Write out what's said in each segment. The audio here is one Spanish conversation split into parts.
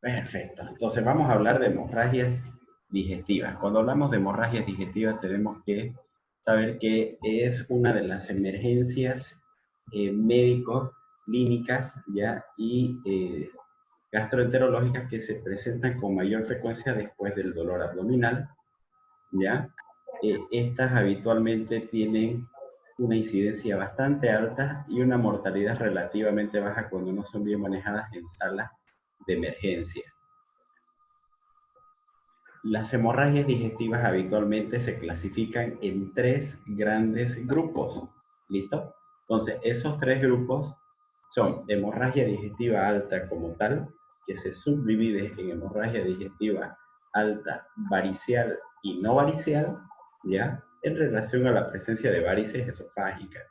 Perfecto. Entonces vamos a hablar de hemorragias digestivas. Cuando hablamos de hemorragias digestivas tenemos que saber que es una de las emergencias médicos, clínicas, ¿ya? Y gastroenterológicas que se presentan con mayor frecuencia después del dolor abdominal, ¿ya? Estas habitualmente tienen una incidencia bastante alta y una mortalidad relativamente baja cuando no son bien manejadas en salas de emergencia. Las hemorragias digestivas habitualmente se clasifican en tres grandes grupos. ¿Listo? Entonces, esos tres grupos son hemorragia digestiva alta como tal, que se subdivide en hemorragia digestiva alta varicial y no varicial, ¿ya? En relación a la presencia de varices esofágicas,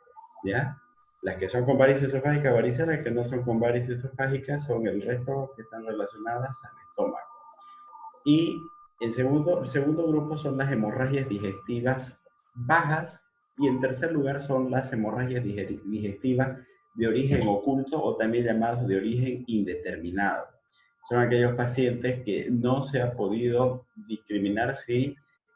¿ya? Las que son con varices esofágicas variciales, las que no son con varices esofágicas, son el resto que están relacionadas al estómago. Y el segundo grupo son las hemorragias digestivas bajas y en tercer lugar son las hemorragias digestivas de origen oculto o también llamadas de origen indeterminado. Son aquellos pacientes que no se ha podido discriminar si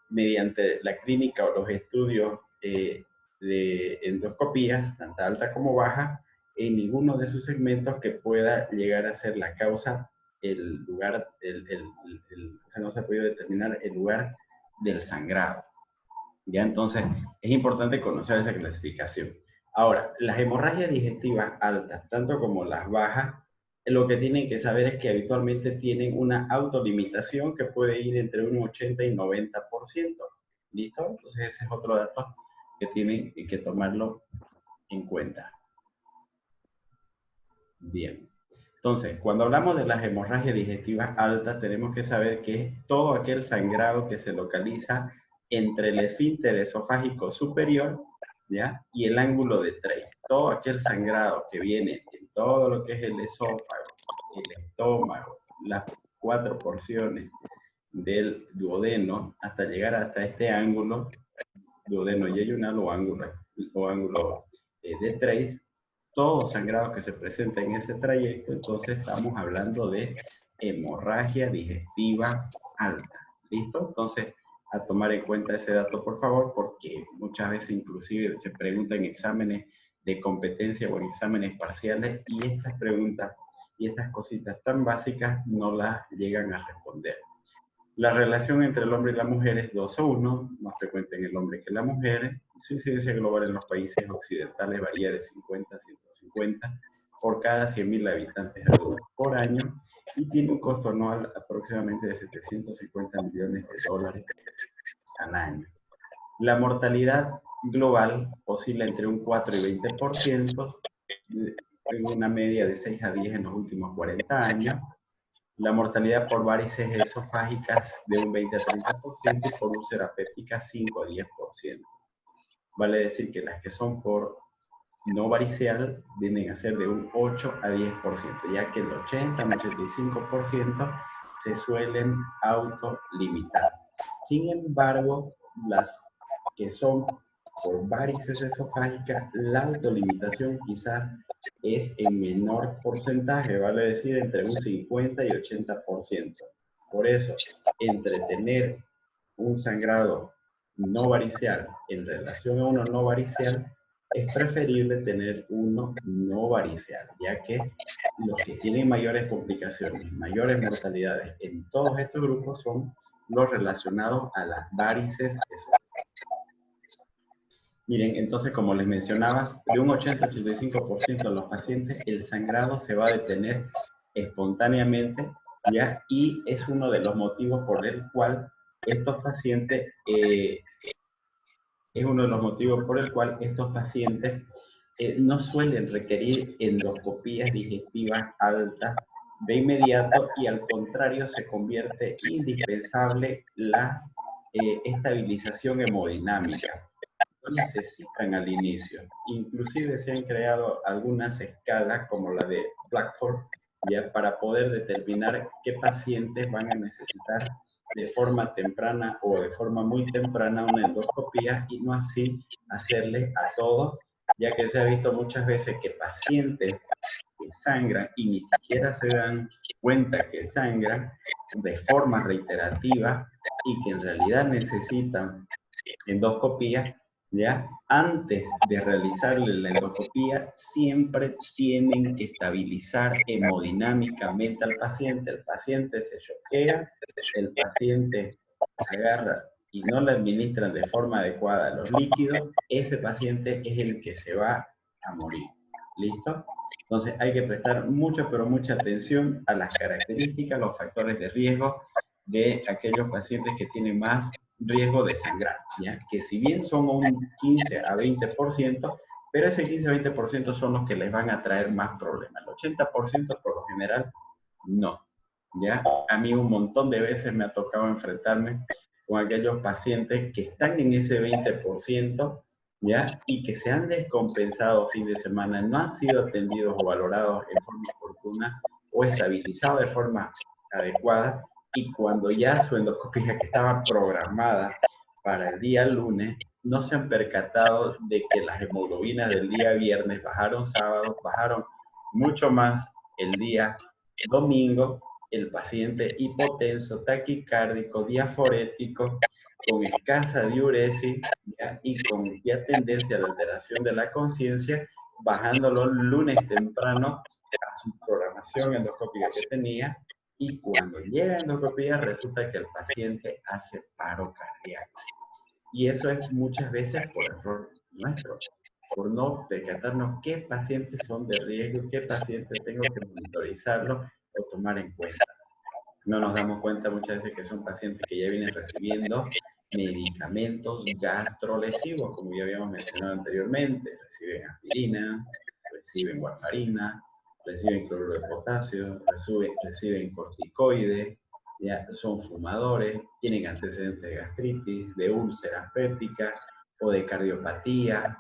mediante la clínica o los estudios de endoscopías, tanto alta como baja, en ninguno de sus segmentos que pueda llegar a ser la causa el lugar, o sea, no se ha podido determinar el lugar del sangrado. ¿Ya? Entonces, es importante conocer esa clasificación. Ahora, las hemorragias digestivas altas, tanto como las bajas, lo que tienen que saber es que habitualmente tienen una autolimitación que puede ir entre un 80 y 90%. ¿Listo? Entonces, ese es otro dato que tienen que tomarlo en cuenta. Bien. Entonces, cuando hablamos de las hemorragias digestivas altas, tenemos que saber que es todo aquel sangrado que se localiza entre el esfínter esofágico superior, ¿ya? Y el ángulo de Treis. Todo aquel sangrado que viene en todo lo que es el esófago, el estómago, las cuatro porciones del duodeno, hasta llegar hasta este ángulo, duodeno yeyunal o ángulo de Treis, todo sangrado que se presenta en ese trayecto, entonces estamos hablando de hemorragia digestiva alta. ¿Listo? Entonces, a tomar en cuenta ese dato, por favor, porque muchas veces inclusive se preguntan en exámenes de competencia o en exámenes parciales y estas preguntas y estas cositas tan básicas no las llegan a responder. La relación entre el hombre y la mujer es 2:1, más frecuente en el hombre que en la mujer. Su incidencia global en los países occidentales varía de 50 a 150 por cada 100.000 habitantes adultos por año y tiene un costo anual aproximadamente de 750 millones de dólares al año. La mortalidad global oscila entre un 4 y 20%, en una media de 6 a 10 en los últimos 40 años. La mortalidad por varices esofágicas de un 20 a 30% y por úlceras pépticas 5 a 10%. Vale decir que las que son por no varicial vienen a ser de un 8 a 10%, ya que el 80 al 85% se suelen autolimitar. Sin embargo, las que son por varices esofágicas, la autolimitación quizás es en menor porcentaje, vale decir entre un 50 y 80%. Por eso, entre tener un sangrado no varicial en relación a uno no varicial, es preferible tener uno no varicial, ya que los que tienen mayores complicaciones, mayores mortalidades en todos estos grupos son los relacionados a las varices esofágicas. Miren, entonces, como les mencionabas, de un 80-85% de los pacientes, el sangrado se va a detener espontáneamente, ¿ya? Y es uno de los motivos por el cual estos pacientes, no suelen requerir endoscopías digestivas altas de inmediato y al contrario se convierte indispensable la estabilización hemodinámica. No necesitan al inicio. Inclusive se han creado algunas escalas como la de Blackford ya para poder determinar qué pacientes van a necesitar de forma temprana o de forma muy temprana una endoscopía y no así hacerle a todos, ya que se ha visto muchas veces que pacientes sangran y ni siquiera se dan cuenta que sangran de forma reiterativa y que en realidad necesitan endoscopía, ¿ya? Antes de realizarle la endoscopía, siempre tienen que estabilizar hemodinámicamente al paciente. El paciente se choquea, el paciente agarra y no le administran de forma adecuada los líquidos, ese paciente es el que se va a morir. ¿Listo? Entonces hay que prestar mucha, pero mucha atención a las características, los factores de riesgo de aquellos pacientes que tienen más riesgo de sangrar, ¿ya? Que si bien son un 15 a 20%, pero ese 15 a 20% son los que les van a traer más problemas. El 80% por lo general, no, ¿ya? A mí un montón de veces me ha tocado enfrentarme con aquellos pacientes que están en ese 20%, ¿ya? Y que se han descompensado fin de semana, no han sido atendidos o valorados en forma oportuna o estabilizados de forma adecuada, y cuando ya su endoscopia que estaba programada para el día lunes, no se han percatado de que las hemoglobinas del día viernes bajaron sábado, bajaron mucho más el día domingo, el paciente hipotenso, taquicárdico, diaforético, con escasa diuresis, ¿ya? Y con ya tendencia a la alteración de la conciencia, bajándolo lunes temprano a su programación endoscópica que tenía, y cuando llega a endoscopía resulta que el paciente hace paro cardíaco. Y eso es muchas veces por error nuestro, por no percatarnos qué pacientes son de riesgo, qué pacientes tengo que monitorizarlo o tomar en cuenta. No nos damos cuenta muchas veces que son pacientes que ya vienen recibiendo medicamentos gastrolesivos, como ya habíamos mencionado anteriormente. Reciben aspirina, reciben warfarina, reciben cloruro de potasio, reciben corticoides, ya son fumadores, tienen antecedentes de gastritis, de úlceras pépticas o de cardiopatía,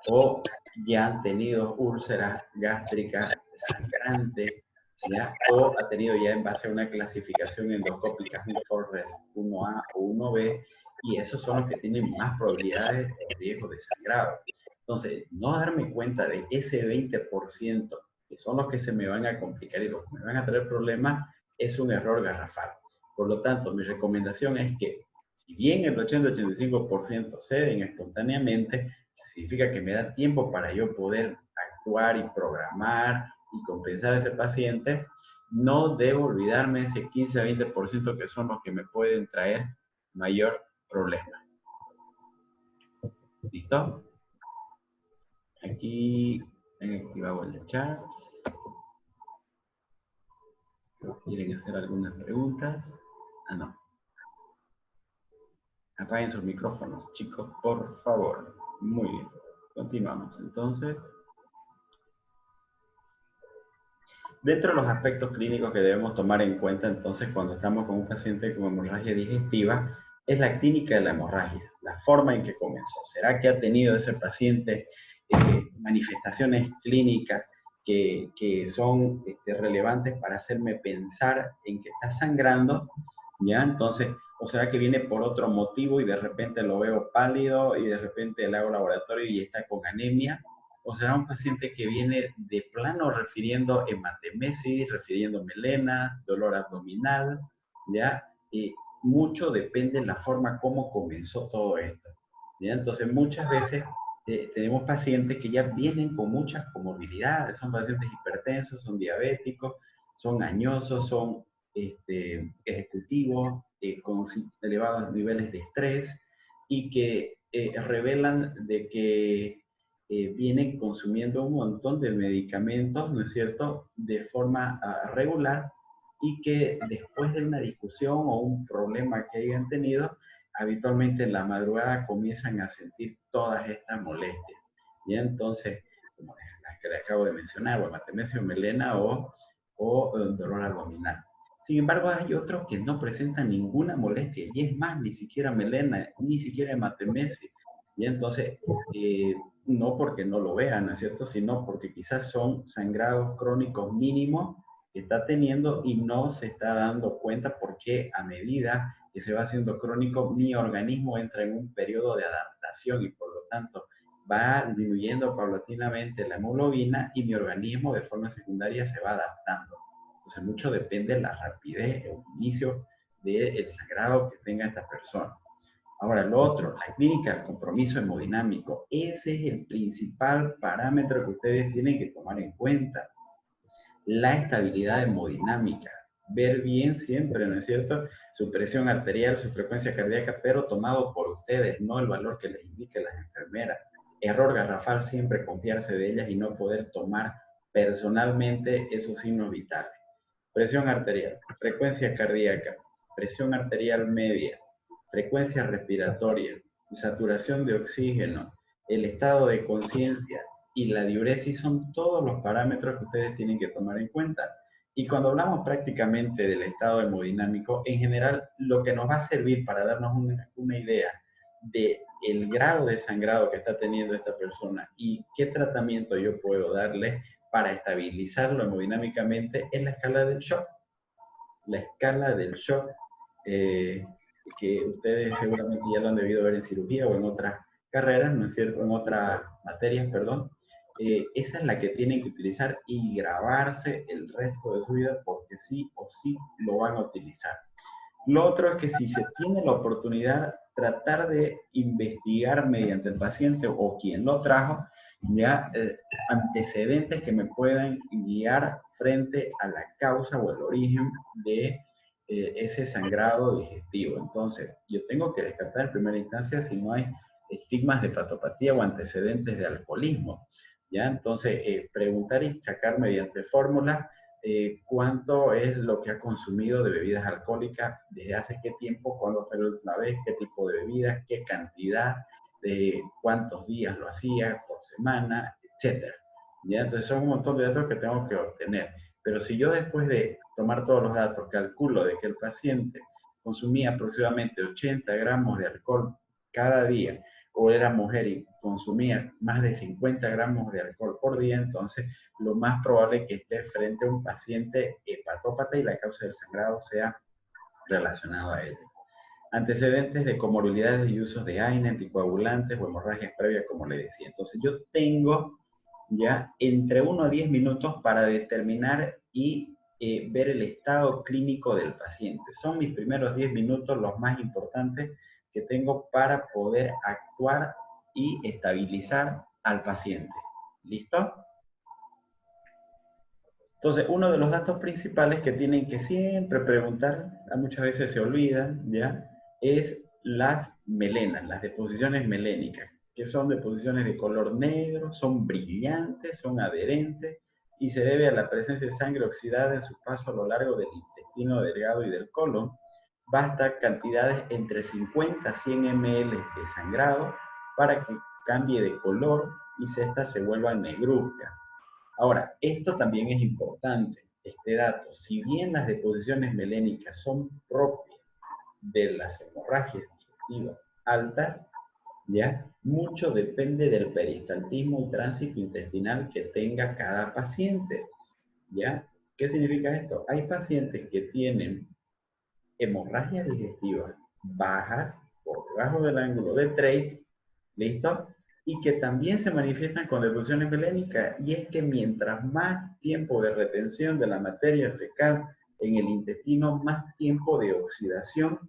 o ya han tenido úlceras gástricas sangrantes, ¿ya? O ha tenido ya en base a una clasificación endoscópica un Forrest 1A o 1B, y esos son los que tienen más probabilidades de riesgo de sangrado. Entonces, no darme cuenta de ese 20% que son los que se me van a complicar y los que me van a traer problemas, es un error garrafal. Por lo tanto, mi recomendación es que, si bien el 80-85% ceden espontáneamente, significa que me da tiempo para yo poder actuar y programar y compensar a ese paciente, no debo olvidarme ese 15 a 20% que son los que me pueden traer mayor problema. ¿Listo? Aquí he activado el chat. ¿Quieren hacer algunas preguntas? Ah, no. Apaguen sus micrófonos, chicos, por favor. Muy bien. Continuamos. Entonces, dentro de los aspectos clínicos que debemos tomar en cuenta entonces cuando estamos con un paciente con hemorragia digestiva, es la clínica de la hemorragia, la forma en que comenzó. ¿Será que ha tenido ese paciente manifestaciones clínicas que son relevantes para hacerme pensar en que está sangrando? ¿Ya? Entonces, ¿o será que viene por otro motivo y de repente lo veo pálido y de repente le hago laboratorio y está con anemia? ¿O será un paciente que viene de plano refiriendo hematemesis, refiriendo melena, dolor abdominal? ¿Ya? Mucho depende de la forma como comenzó todo esto, ¿ya? Entonces, muchas veces tenemos pacientes que ya vienen con muchas comorbilidades, son pacientes hipertensos, son diabéticos, son añosos, son ejecutivos, con elevados niveles de estrés, y que revelan de que vienen consumiendo un montón de medicamentos, ¿no es cierto?, de forma regular, y que después de una discusión o un problema que hayan tenido, habitualmente en la madrugada comienzan a sentir todas estas molestias. Y entonces, como las que le acabo de mencionar, o hematemesis o melena o dolor abdominal. Sin embargo, hay otros que no presentan ninguna molestia, y es más, ni siquiera melena, ni siquiera hematemesis. Y entonces, no porque no lo vean, ¿no es cierto?, sino porque quizás son sangrados crónicos mínimos que está teniendo y no se está dando cuenta, porque a medida que se va haciendo crónico, mi organismo entra en un periodo de adaptación y por lo tanto va disminuyendo paulatinamente la hemoglobina y mi organismo de forma secundaria se va adaptando. Entonces, mucho depende de la rapidez, el inicio del sangrado que tenga esta persona. Ahora, lo otro, la clínica, el compromiso hemodinámico. Ese es el principal parámetro que ustedes tienen que tomar en cuenta. La estabilidad hemodinámica. Ver bien siempre, ¿no es cierto? Su presión arterial, su frecuencia cardíaca, pero tomado por ustedes, no el valor que les indique las enfermeras. Error garrafal siempre confiarse de ellas y no poder tomar personalmente esos signos vitales. Presión arterial, frecuencia cardíaca, presión arterial media, frecuencia respiratoria, saturación de oxígeno, el estado de conciencia y la diuresis son todos los parámetros que ustedes tienen que tomar en cuenta. Y cuando hablamos prácticamente del estado hemodinámico, en general lo que nos va a servir para darnos una idea de el grado de sangrado que está teniendo esta persona y qué tratamiento yo puedo darle para estabilizarlo hemodinámicamente es la escala del shock. La escala del shock, que ustedes seguramente ya lo han debido ver en cirugía o en otras carreras, ¿no es cierto? En otras materias, perdón. Esa es la que tienen que utilizar y grabarse el resto de su vida porque sí o sí lo van a utilizar. Lo otro es que si se tiene la oportunidad, tratar de investigar mediante el paciente o quien lo trajo, ya antecedentes que me puedan guiar frente a la causa o el origen de ese sangrado digestivo. Entonces, yo tengo que descartar en primera instancia si no hay estigmas de hepatopatía o antecedentes de alcoholismo. ¿Ya? Entonces, preguntar y sacar mediante fórmulas cuánto es lo que ha consumido de bebidas alcohólicas, desde hace qué tiempo, cuándo fue la última vez, qué tipo de bebidas, qué cantidad, de cuántos días lo hacía por semana, etcétera. ¿Ya? Entonces son un montón de datos que tengo que obtener. Pero si yo después de tomar todos los datos calculo de que el paciente consumía aproximadamente 80 gramos de alcohol cada día, o era mujer y consumía más de 50 gramos de alcohol por día, entonces lo más probable es que esté frente a un paciente hepatópata y la causa del sangrado sea relacionada a ello. Antecedentes de comorbilidades y usos de AINE, anticoagulantes o hemorragias previas, como le decía. Entonces yo tengo ya entre 1 a 10 minutos para determinar y ver el estado clínico del paciente. Son mis primeros 10 minutos los más importantes que tengo para poder actuar y estabilizar al paciente. ¿Listo? Entonces, uno de los datos principales que tienen que siempre preguntar, muchas veces se olvidan, ¿ya? Es las melenas, las deposiciones melénicas, que son deposiciones de color negro, son brillantes, son adherentes y se debe a la presencia de sangre oxidada en su paso a lo largo del intestino delgado y del colon. Basta cantidades entre 50 a 100 ml de sangrado para que cambie de color y estas se vuelvan negruzcas. Ahora, esto también es importante, este dato. Si bien las deposiciones melénicas son propias de las hemorragias digestivas altas, ¿ya? Mucho depende del peristaltismo y tránsito intestinal que tenga cada paciente, ¿ya? ¿Qué significa esto? Hay pacientes que tienen hemorragias digestivas bajas por debajo del ángulo de Treitz, ¿listo? Y que también se manifiestan con deposiciones melénicas. Y es que mientras más tiempo de retención de la materia fecal en el intestino, más tiempo de oxidación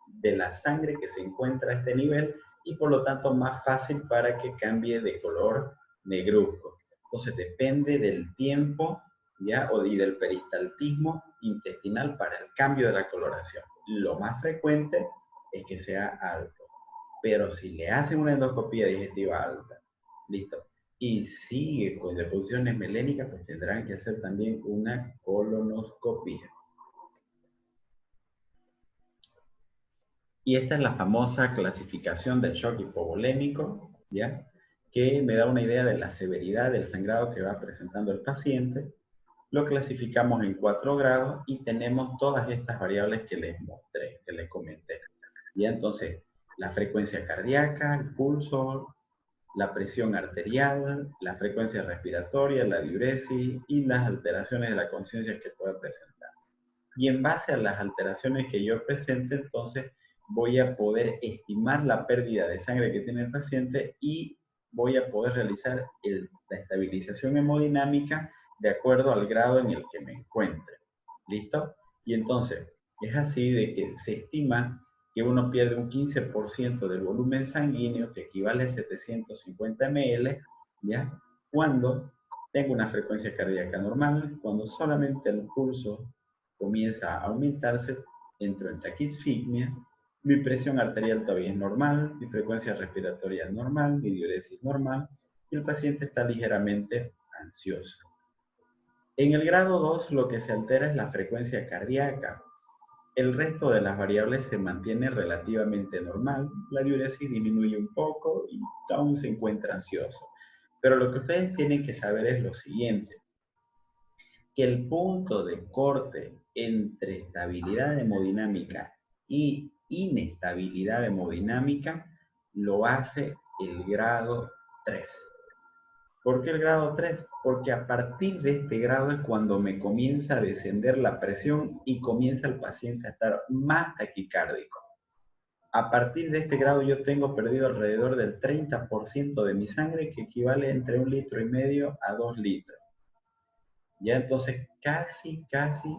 de la sangre que se encuentra a este nivel y por lo tanto más fácil para que cambie de color negruzco. Entonces depende del tiempo, ¿ya? Y del peristaltismo intestinal para el cambio de la coloración. Lo más frecuente es que sea alto, pero si le hacen una endoscopía digestiva alta, listo, y sigue con deposiciones melénicas, pues tendrán que hacer también una colonoscopia. Y esta es la famosa clasificación del shock hipovolémico, ¿ya? Que me da una idea de la severidad del sangrado que va presentando el paciente. Lo clasificamos en 4 grados y tenemos todas estas variables que les mostré, que les comenté. Y entonces, la frecuencia cardíaca, el pulso, la presión arterial, la frecuencia respiratoria, la diuresis y las alteraciones de la conciencia que pueda presentar. Y en base a las alteraciones que yo presente, entonces voy a poder estimar la pérdida de sangre que tiene el paciente y voy a poder realizar la estabilización hemodinámica de acuerdo al grado en el que me encuentre. ¿Listo? Y entonces, es así de que se estima que uno pierde un 15% del volumen sanguíneo, que equivale a 750 ml, ¿ya? Cuando tengo una frecuencia cardíaca normal, cuando solamente el pulso comienza a aumentarse, entro en taquisfigmia, mi presión arterial todavía es normal, mi frecuencia respiratoria es normal, mi diuresis normal, y el paciente está ligeramente ansioso. En el grado 2 lo que se altera es la frecuencia cardíaca. El resto de las variables se mantiene relativamente normal, la diuresis disminuye un poco y aún se encuentra ansioso. Pero lo que ustedes tienen que saber es lo siguiente, que el punto de corte entre estabilidad hemodinámica y inestabilidad hemodinámica lo hace el grado 3. ¿Por qué el grado 3? Porque a partir de este grado es cuando me comienza a descender la presión y comienza el paciente a estar más taquicárdico. A partir de este grado yo tengo perdido alrededor del 30% de mi sangre, que equivale entre 1,5 litros a 2 litros. Ya entonces casi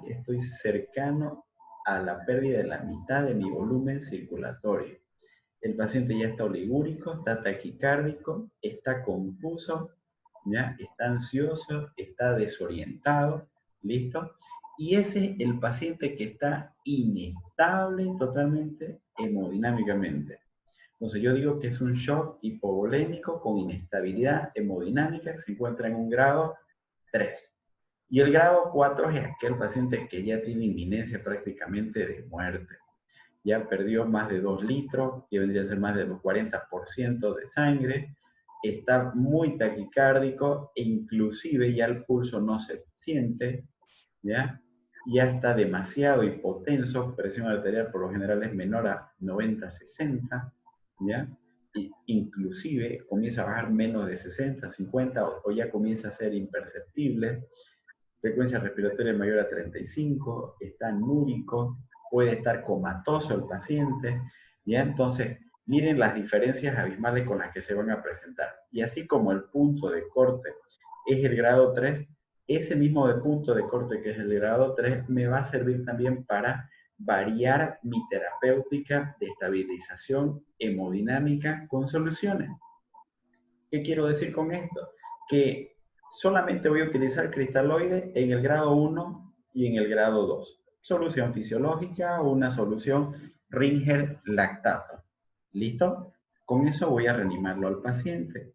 estoy cercano a la pérdida de la mitad de mi volumen circulatorio. El paciente ya está oligúrico, está taquicárdico, está confuso, ¿ya? Está ansioso, está desorientado, ¿listo? Y ese es el paciente que está inestable totalmente hemodinámicamente. Entonces yo digo que es un shock hipovolémico con inestabilidad hemodinámica que se encuentra en un grado 3. Y el grado 4 es aquel paciente que ya tiene inminencia prácticamente de muerte. Ya perdió más de 2 litros, que vendría a ser más del 40% de sangre, está muy taquicárdico e inclusive ya el pulso no se siente, ¿ya? Ya está demasiado hipotenso, presión arterial por lo general es menor a 90-60, ¿ya? Y inclusive comienza a bajar menos de 60, 50 o ya comienza a ser imperceptible, frecuencia respiratoria mayor a 35, está anúrico, puede estar comatoso el paciente, ¿ya? Entonces, miren las diferencias abismales con las que se van a presentar. Y así como el punto de corte es el grado 3, ese mismo de punto de corte que es el grado 3 me va a servir también para variar mi terapéutica de estabilización hemodinámica con soluciones. ¿Qué quiero decir con esto? Que solamente voy a utilizar cristaloide en el grado 1 y en el grado 2. Solución fisiológica o una solución Ringer lactato. ¿Listo? Con eso voy a reanimarlo al paciente.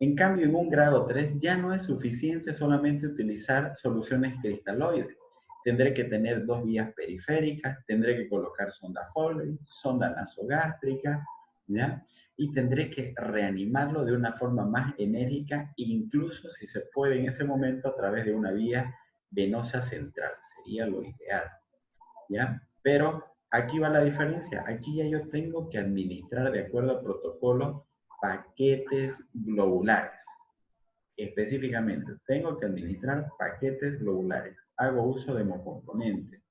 En cambio, en un grado 3 ya no es suficiente solamente utilizar soluciones cristaloides. Tendré que tener 2 vías periféricas, tendré que colocar sonda Foley, sonda nasogástrica, ¿ya? Y tendré que reanimarlo de una forma más enérgica, incluso si se puede en ese momento a través de una vía venosa central. Sería lo ideal, ¿ya? Pero aquí va la diferencia. Aquí ya yo tengo que administrar de acuerdo al protocolo paquetes globulares. Específicamente, tengo que administrar paquetes globulares. Hago uso de hemocomponentes.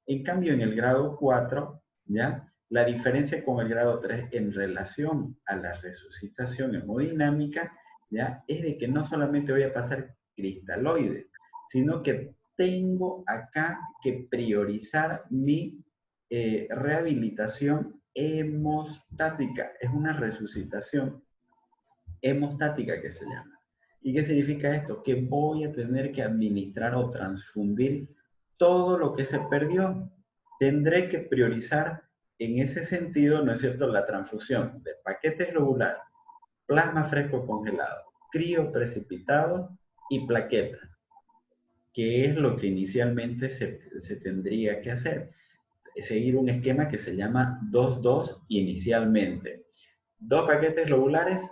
En cambio, en el grado 4, ¿ya? La diferencia con el grado 3 en relación a la resucitación hemodinámica, ¿ya? Es de que no solamente voy a pasar cristaloides, sino que tengo acá que priorizar mi rehabilitación hemostática. Es una resucitación hemostática que se llama. ¿Y qué significa esto? Que voy a tener que administrar o transfundir todo lo que se perdió. Tendré que priorizar en ese sentido, ¿no es cierto?, la transfusión de paquetes globulares, plasma fresco congelado, crío precipitado y plaquetas, que es lo que inicialmente se tendría que hacer. Seguir un esquema que se llama 2-2 inicialmente. 2 paquetes globulares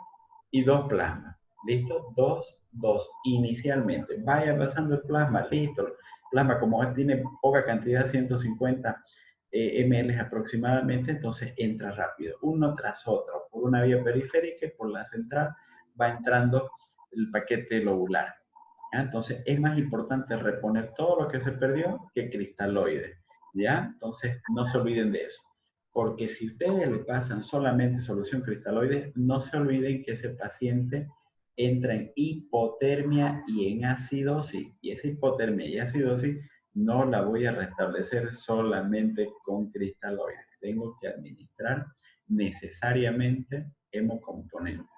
y 2 plasmas. ¿Listo? 2-2 inicialmente. Vaya pasando el plasma, listo. Plasma, como tiene poca cantidad, 150 ml aproximadamente, entonces entra rápido, uno tras otro, por una vía periférica y por la central va entrando el paquete globular. ¿Ya? Entonces es más importante reponer todo lo que se perdió que cristaloides. ¿Ya? Entonces no se olviden de eso. porque si ustedes le pasan solamente solución cristaloide, no se olviden que ese paciente entra en hipotermia y en acidosis. Y esa hipotermia y acidosis no la voy a restablecer solamente con cristaloides. Tengo que administrar necesariamente hemocomponentes.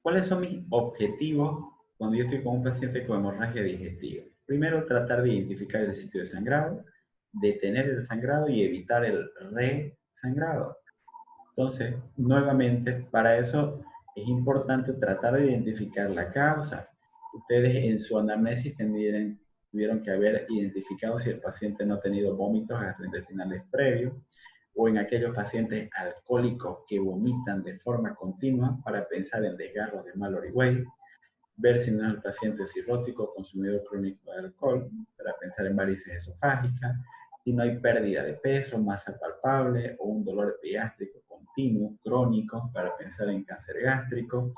¿Cuáles son mis objetivos cuando yo estoy con un paciente con hemorragia digestiva? Primero, tratar de identificar el sitio de sangrado, detener el sangrado y evitar el resangrado. Entonces, nuevamente, para eso es importante tratar de identificar la causa. Ustedes en su anamnesis tuvieron que haber identificado si el paciente no ha tenido vómitos gastrointestinales previos, o en aquellos pacientes alcohólicos que vomitan de forma continua para pensar en desgarros de Mallory-Weiss, ver si no es el paciente cirrótico consumidor crónico de alcohol para pensar en varices esofágicas, si no hay pérdida de peso, masa palpable o un dolor epigástrico continuo, crónico, para pensar en cáncer gástrico,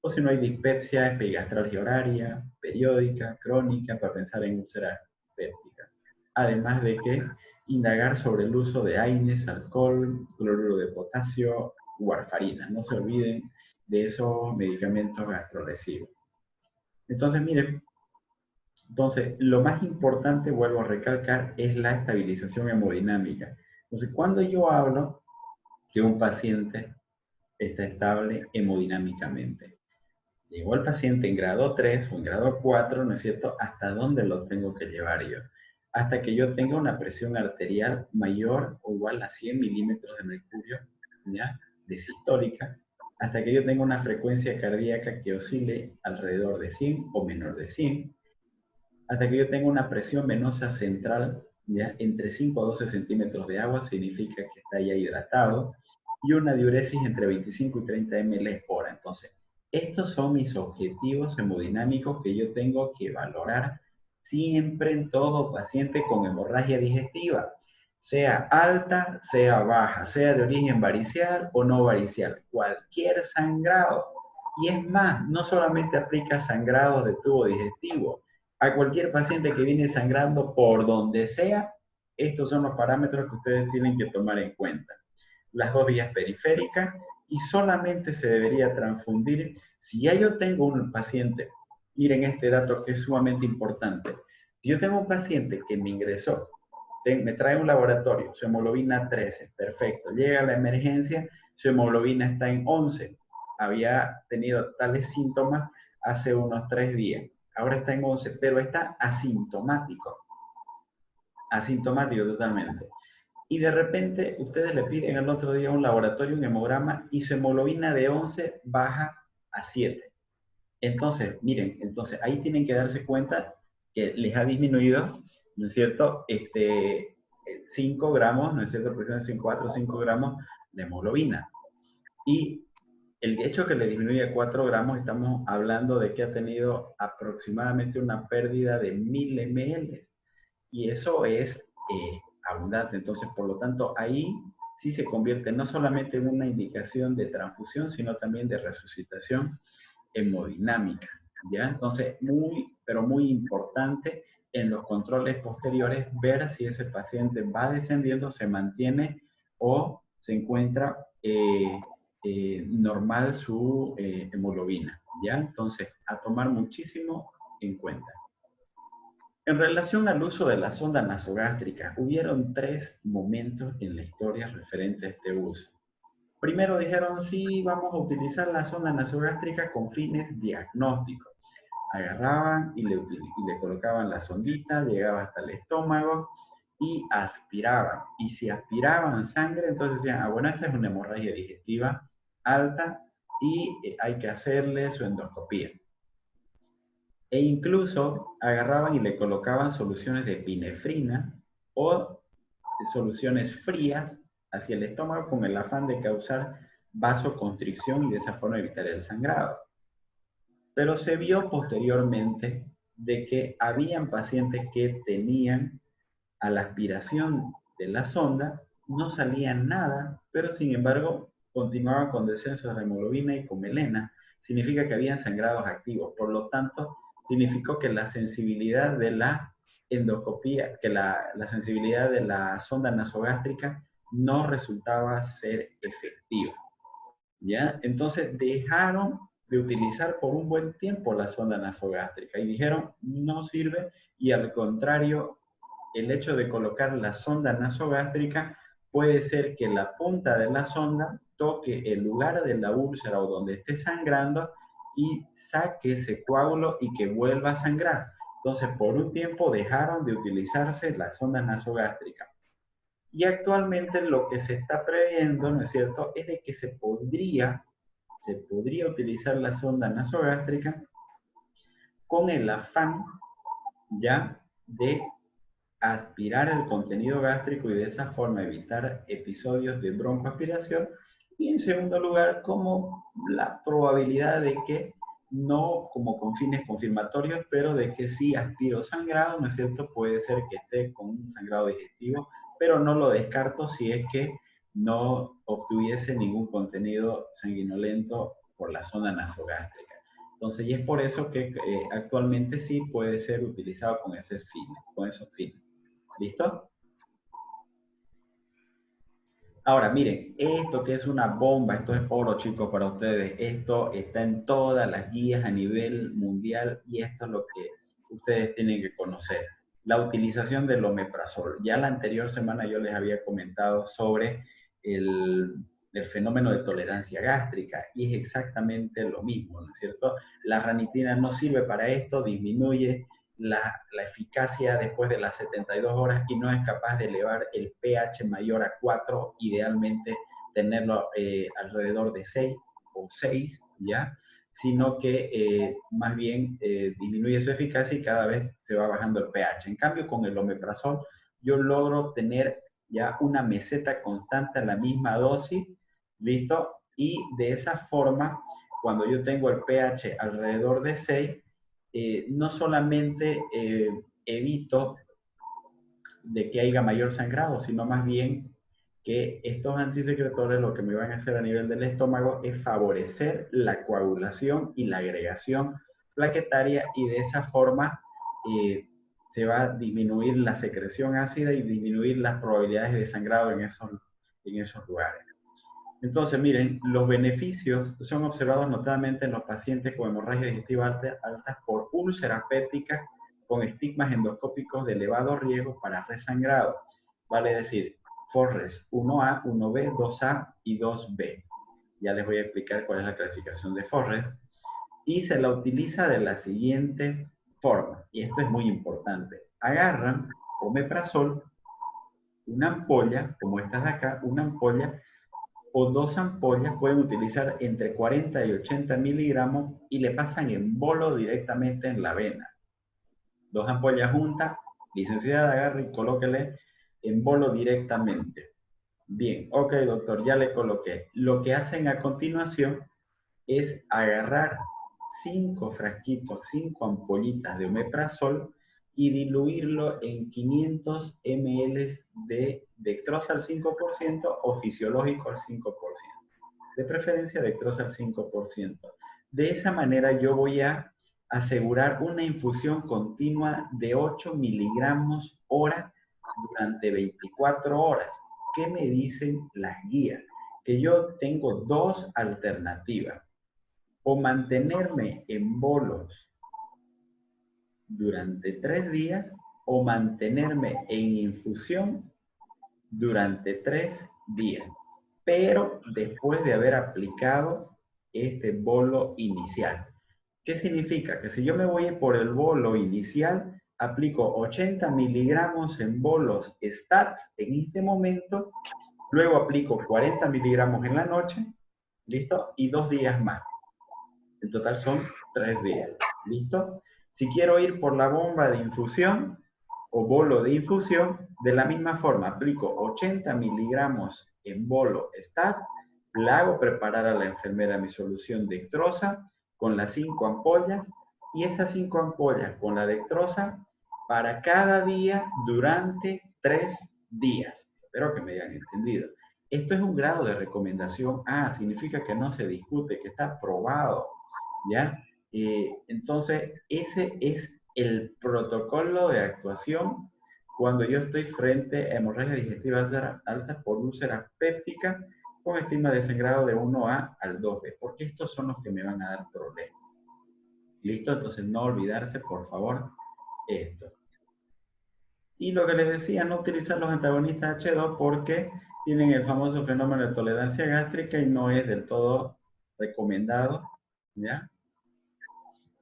o si no hay dispepsia, epigastralgia horaria, periódica, crónica, para pensar en úlceras pépticas. Además de que indagar sobre el uso de AINES, alcohol, cloruro de potasio, warfarina. No se olviden de esos medicamentos gastrolesivos. Entonces, miren, lo más importante, vuelvo a recalcar, es la estabilización hemodinámica. Entonces, cuando yo hablo que un paciente está estable hemodinámicamente, llegó el paciente en grado 3 o en grado 4, ¿no es cierto? ¿Hasta dónde lo tengo que llevar yo? Hasta que yo tenga una presión arterial mayor o igual a 100 milímetros de mercurio, ¿ya? Desistólica, hasta que yo tenga una frecuencia cardíaca que oscile alrededor de 100 o menor de 100, hasta que yo tenga una presión venosa central, ¿ya? Entre 5 a 12 centímetros de agua, significa que está ya hidratado, y una diuresis entre 25 y 30 ml por hora. Entonces, estos son mis objetivos hemodinámicos que yo tengo que valorar siempre en todo paciente con hemorragia digestiva, sea alta, sea baja, sea de origen varicial o no varicial, cualquier sangrado. Y es más, no solamente aplica sangrados de tubo digestivo, a cualquier paciente que viene sangrando por donde sea, estos son los parámetros que ustedes tienen que tomar en cuenta. Las dos vías periféricas, y solamente se debería transfundir si ya yo tengo un paciente. Miren este dato que es sumamente importante. Si yo tengo un paciente que me ingresó, me trae un laboratorio, su hemoglobina 13, perfecto. Llega a la emergencia, su hemoglobina está en 11. Había tenido tales síntomas hace unos 3 días. Ahora está en 11, pero está asintomático. Asintomático totalmente. Y de repente ustedes le piden el otro día un laboratorio, un hemograma, y su hemoglobina de 11 baja a 7. Entonces, miren, entonces ahí tienen que darse cuenta que les ha disminuido, ¿no es cierto? 5 gramos, ¿no es cierto? Por ejemplo, 4 o 5 gramos de hemoglobina. Y el hecho que le disminuye 4 gramos, estamos hablando de que ha tenido aproximadamente una pérdida de 1000 ml. Y eso es abundante. Entonces, por lo tanto, ahí sí se convierte no solamente en una indicación de transfusión, sino también de resucitación hemodinámica, ¿ya? Entonces, pero muy importante en los controles posteriores ver si ese paciente va descendiendo, se mantiene o se encuentra normal su hemoglobina, ¿ya? Entonces, a tomar muchísimo en cuenta. En relación al uso de la sonda nasogástrica, hubieron 3 momentos en la historia referente a este uso. Primero dijeron, sí, vamos a utilizar la sonda nasogástrica con fines diagnósticos. Agarraban y le colocaban la sondita, llegaba hasta el estómago y aspiraban. Y si aspiraban sangre, entonces decían, ah, bueno, esta es una hemorragia digestiva alta y hay que hacerle su endoscopía. E incluso agarraban y le colocaban soluciones de epinefrina o soluciones frías hacia el estómago con el afán de causar vasoconstricción y de esa forma evitar el sangrado. Pero se vio posteriormente de que habían pacientes que tenían a la aspiración de la sonda, no salía nada, pero sin embargo continuaban con descensos de hemoglobina y con melena. Significa que habían sangrados activos. Por lo tanto, significó que la sensibilidad de la endoscopía, que la sensibilidad de la sonda nasogástrica no resultaba ser efectiva. ¿Ya? Entonces dejaron de utilizar por un buen tiempo la sonda nasogástrica y dijeron no sirve, y al contrario, el hecho de colocar la sonda nasogástrica puede ser que la punta de la sonda toque el lugar de la úlcera o donde esté sangrando y saque ese coágulo y que vuelva a sangrar. Entonces, por un tiempo dejaron de utilizarse la sonda nasogástrica. Y actualmente lo que se está previendo, ¿no es cierto?, es de que se podría utilizar la sonda nasogástrica con el afán ya de aspirar el contenido gástrico y de esa forma evitar episodios de broncoaspiración. Y en segundo lugar, como la probabilidad de que no como con fines confirmatorios, pero de que sí aspiro sangrado, ¿no es cierto? Puede ser que esté con un sangrado digestivo, pero no lo descarto si es que no obtuviese ningún contenido sanguinolento por la zona nasogástrica. Entonces, y es por eso que actualmente sí puede ser utilizado con ese fin, con esos fines. ¿Listo? Ahora, miren, esto que es una bomba, esto es oro, chicos, para ustedes. Esto está en todas las guías a nivel mundial y esto es lo que ustedes tienen que conocer. La utilización del omeprazol. Ya la anterior semana yo les había comentado sobre el fenómeno de tolerancia gástrica y es exactamente lo mismo, ¿no es cierto? La ranitidina no sirve para esto, disminuye la eficacia después de las 72 horas y no es capaz de elevar el pH mayor a 4, idealmente tenerlo alrededor de 6 o 6, ¿ya? Sino que más bien disminuye su eficacia y cada vez se va bajando el pH. En cambio, con el omeprazol yo logro tener ya una meseta constante a la misma dosis, ¿listo? Y de esa forma, cuando yo tengo el pH alrededor de 6, no solamente evito de que haya mayor sangrado, sino más bien que estos antisecretores lo que me van a hacer a nivel del estómago es favorecer la coagulación y la agregación plaquetaria y de esa forma se va a disminuir la secreción ácida y disminuir las probabilidades de sangrado en esos lugares. Entonces, miren, los beneficios son observados notadamente en los pacientes con hemorragia digestiva altas por úlceras pépticas con estigmas endoscópicos de elevado riesgo para resangrado. Vale decir, Forres 1A, 1B, 2A y 2B. Ya les voy a explicar cuál es la clasificación de Forres. Y se la utiliza de la siguiente forma, y esto es muy importante. Agarran omeprazol, una ampolla, como esta de acá, una ampolla, o 2 ampollas, pueden utilizar entre 40 y 80 miligramos y le pasan en bolo directamente en la vena. 2 ampollas juntas, licenciada, agarre y colóquele en bolo directamente. Bien, ok, doctor, ya le coloqué. Lo que hacen a continuación es agarrar 5 frasquitos, 5 ampollitas de omeprazol y diluirlo en 500 ml de dextrosa al 5% o fisiológico al 5%. De preferencia dextrosa al 5%. De esa manera yo voy a asegurar una infusión continua de 8 miligramos hora durante 24 horas. ¿Qué me dicen las guías? Que yo tengo dos alternativas. O mantenerme en bolos durante 3 días o mantenerme en infusión durante 3 días, pero después de haber aplicado este bolo inicial. ¿Qué significa? Que si yo me voy por el bolo inicial, aplico 80 miligramos en bolos STAT en este momento, luego aplico 40 miligramos en la noche, ¿listo? Y 2 días más. En total son 3 días. ¿Listo? Si quiero ir por la bomba de infusión o bolo de infusión, de la misma forma aplico 80 miligramos en bolo STAT, la hago preparar a la enfermera mi solución dextrosa con las 5 ampollas y esas 5 ampollas con la dextrosa para cada día durante 3 días. Espero que me hayan entendido. Esto es un grado de recomendación A, significa que no se discute, que está aprobado. ¿Ya? Entonces, ese es el protocolo de actuación cuando yo estoy frente a hemorragia digestiva alta por úlceras pépticas con estima de sangrado de 1A al 2B, porque estos son los que me van a dar problemas. ¿Listo? Entonces no olvidarse, por favor, esto. Y lo que les decía, no utilizar los antagonistas H2 porque tienen el famoso fenómeno de tolerancia gástrica y no es del todo recomendado, ¿ya?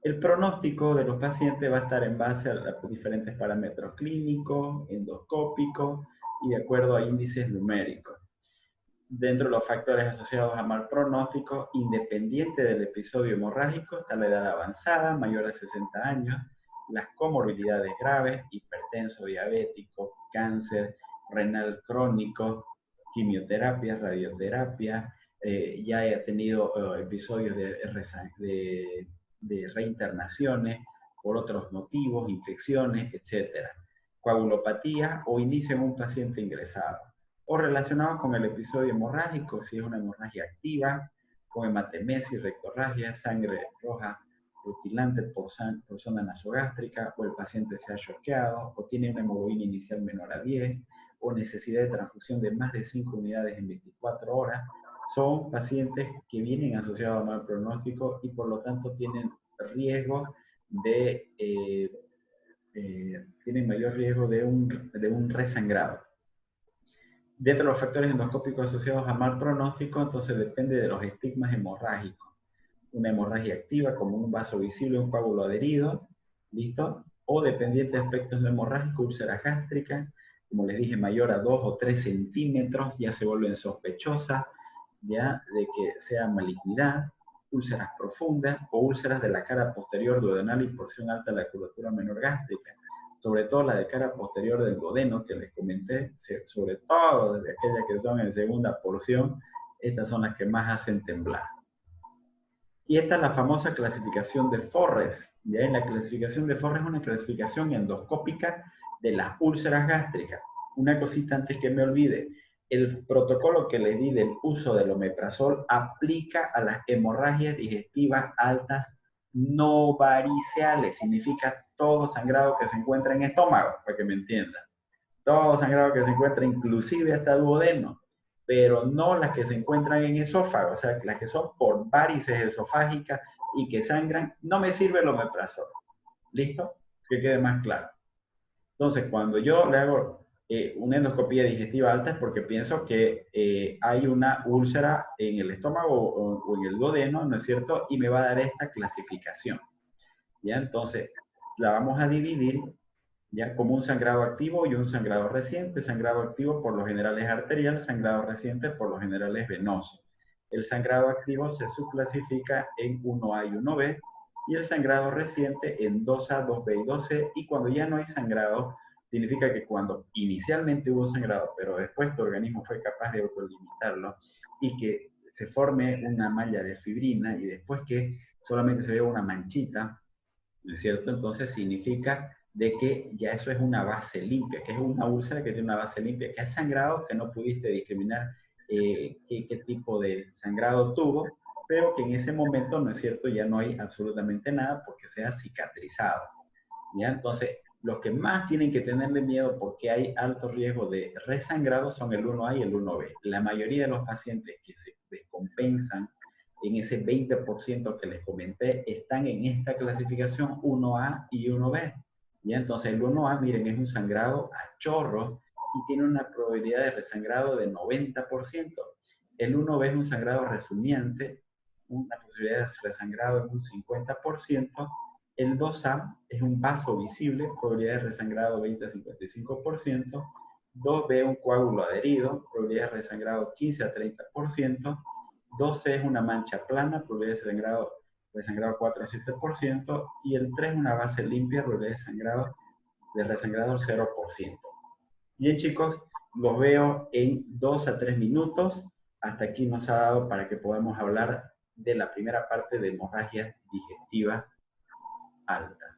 El pronóstico de los pacientes va a estar en base a diferentes parámetros clínicos, endoscópicos y de acuerdo a índices numéricos. Dentro de los factores asociados a mal pronóstico, independiente del episodio hemorrágico, está la edad avanzada, mayor de 60 años, las comorbilidades graves, hipertenso, diabético, cáncer, renal crónico, quimioterapia, radioterapia, ya he tenido episodios de reinternaciones por otros motivos, infecciones, etc. Coagulopatía o inicio en un paciente ingresado. O relacionado con el episodio hemorrágico, si es una hemorragia activa, con hematemesis, rectorragia, sangre roja rutilante por zona nasogástrica, o el paciente se ha choqueado, o tiene una hemoglobina inicial menor a 10, o necesidad de transfusión de más de 5 unidades en 24 horas, son pacientes que vienen asociados a mal pronóstico y por lo tanto tienen riesgo de, tienen mayor riesgo de un resangrado. Dentro de los factores endoscópicos asociados a mal pronóstico, entonces depende de los estigmas hemorrágicos. Una hemorragia activa como un vaso visible, un coágulo adherido, ¿listo? O dependiente de aspectos no hemorrágicos, úlcera gástrica, como les dije, mayor a 2 o 3 centímetros, ya se vuelven sospechosas, ya de que sea malignidad, úlceras profundas o úlceras de la cara posterior duodenal y porción alta de la curvatura menor gástrica, sobre todo la de cara posterior del duodeno que les comenté, sobre todo desde aquellas que son en segunda porción, estas son las que más hacen temblar. Y esta es la famosa clasificación de Forrest. ¿Ya? En la clasificación de Forrest es una clasificación endoscópica de las úlceras gástricas. Una cosita antes que me olvide, el protocolo que le di del uso del omeprazol aplica a las hemorragias digestivas altas no variceales. Significa todo sangrado que se encuentra en estómago, para que me entiendan. Todo sangrado que se encuentra inclusive hasta duodeno, pero no las que se encuentran en esófago, o sea, las que son por varices esofágicas y que sangran, no me sirve el omeprazol. ¿Listo? Que quede más claro. Entonces, cuando yo le hago una endoscopía digestiva alta es porque pienso que hay una úlcera en el estómago o en el duodeno, ¿no es cierto? Y me va a dar esta clasificación. ¿Ya? Entonces, la vamos a dividir ya como un sangrado activo y un sangrado reciente. Sangrado activo por lo general es arterial, sangrado reciente por lo general es venoso. El sangrado activo se subclasifica en 1A y 1B y el sangrado reciente en 2A, 2B y 2C, y cuando ya no hay sangrado, significa que cuando inicialmente hubo sangrado, pero después tu organismo fue capaz de autolimitarlo y que se forme una malla de fibrina y después que solamente se vea una manchita, ¿no es cierto? Entonces significa de que ya eso es una base limpia, que es una úlcera que tiene una base limpia, que ha sangrado, que no pudiste discriminar qué tipo de sangrado tuvo, pero que en ese momento, ¿no es cierto?, ya no hay absolutamente nada porque se ha cicatrizado. ¿Ya? Entonces, los que más tienen que tenerle miedo porque hay alto riesgo de resangrado son el 1A y el 1B. La mayoría de los pacientes que se descompensan en ese 20% que les comenté, están en esta clasificación 1A y 1B. ¿Ya? Entonces el 1A, miren, es un sangrado a chorro y tiene una probabilidad de resangrado de 90%. El 1B es un sangrado resumiente, una posibilidad de resangrado en un 50%. El 2A es un vaso visible, probabilidad de resangrado 20 a 55%. 2B, un coágulo adherido, probabilidad de resangrado 15 a 30%. 12 es una mancha plana, probabilidad de sangrado 4 a 7%, y el 3 es una base limpia, probabilidad de resangrado 0%. Bien, chicos, los veo en 2 a 3 minutos. Hasta aquí nos ha dado para que podamos hablar de la primera parte de hemorragias digestivas altas.